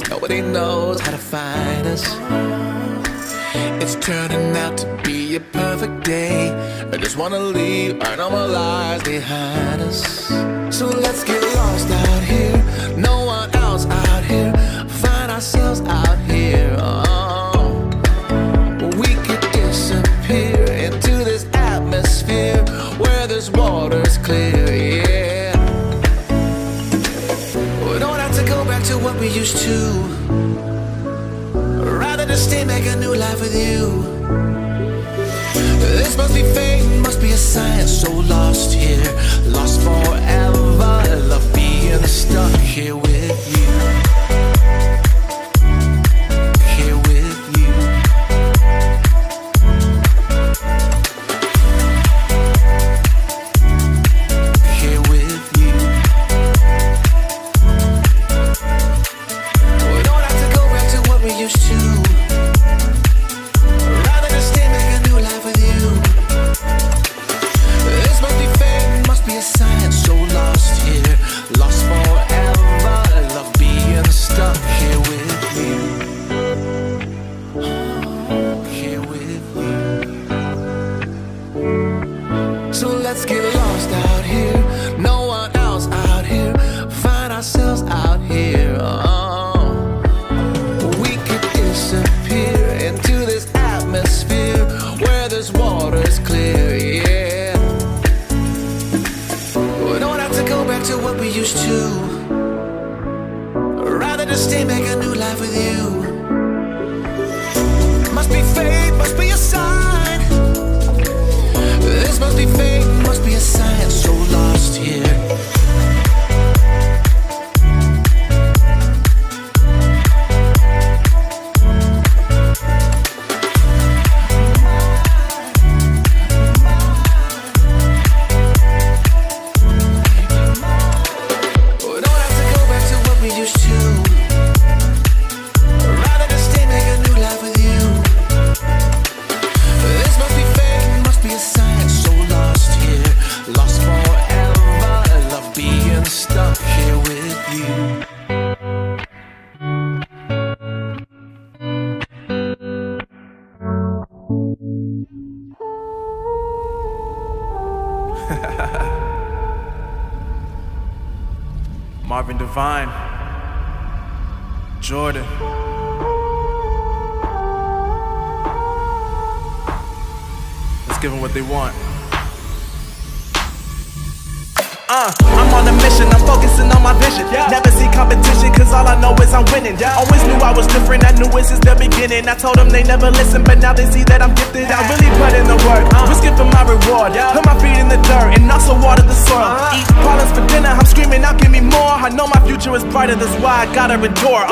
Nobody knows how to find us. It's turning out to be a perfect day. I just wanna leave our normal lives behind us. So let's get lost out here. No one else out here. Find ourselves out here. Oh, we could disappear into this atmosphere where this water's clear. Yeah, we don't have to go back to what we used to. Rather just stay, make a new life with you. This must be fate, must be a sign. So lost here, lost forever. Love being stuck here with you. Here with you. Here with you. We don't have to go back to what we used to. Rather just stay, make a new life with you. This must be fate, must be a sign. So lost here, lost forever. water's clear, yeah. We don't have to go back to what we used to. Rather just stay, make a new life with you. Must be fate, must be a sign. This must be fate, must be a sign. So lost here. Marvin Devine, Jordan. Let's give them what they want. I'm on a mission, I'm focusing on my vision. Never see competition, cause all I know is I'm winning. Always knew I was different, I knew it since the beginning. I told them they never listen, but now they see that I'm gifted. I really put in the work, risking for my reward. Put my feet in the dirt, and also water the soil. Eat problems for dinner, I'm screaming out, give me more. I know my future is brighter, that's why I gotta endure.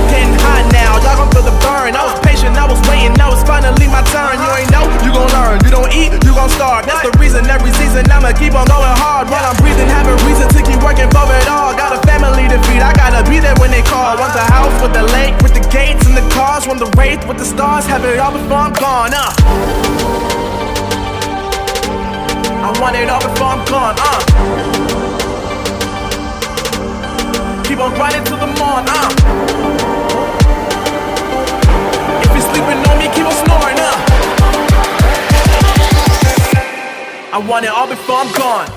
Getting hot now, y'all gon' feel the burn. I was patient, I was waiting, now it's finally my turn. You ain't know, you gon' learn. You don't eat, you gon' starve. That's the reason every season I'ma keep on going hard. While I'm breathing, have a reason to keep working for it all. Got a family to feed, I gotta be there when they call. Want the house with the lake, with the gates and the cars. Want the wraith with the stars, have it all before I'm gone. I want it all before I'm gone. Keep on grinding till the morn. If you're sleeping on me, keep on snoring. I want it all before I'm gone.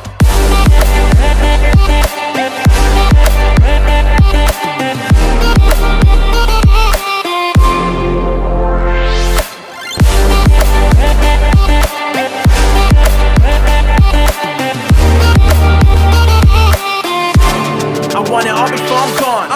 I want it all before I'm gone.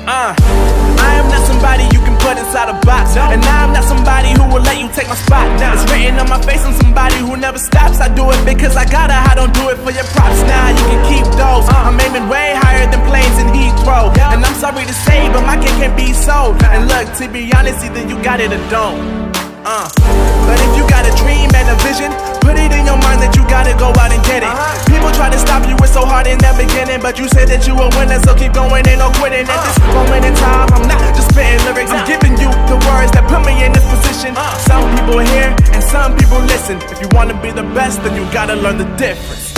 I am not somebody you can put inside a box, and I am not somebody who will let you take my spot. It's written on my face, I'm somebody who never stops. I do it because I gotta, I don't do it for your props. Nah, you can keep those. I'm aiming way higher than planes in Heathrow, and I'm sorry to say, but my cake can't be sold. And look, to be honest, either you got it or don't. But if you got a dream and a vision, put it in your mind that you gotta go out and get it. People try to stop you, it's so hard in the beginning, but you said that you a winner, so keep going, ain't no quitting. At this moment in time, I'm not just spitting lyrics, I'm giving you the words that put me in this position. Some people hear and some people listen. If you wanna be the best, then you gotta learn the difference.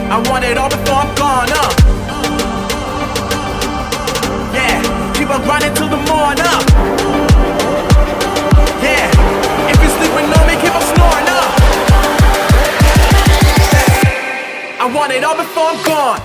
I want it all before I'm gone. Yeah, keep on grinding till the morn. Yeah, if you're sleeping on me, keep on snoring. I want it all before I'm gone.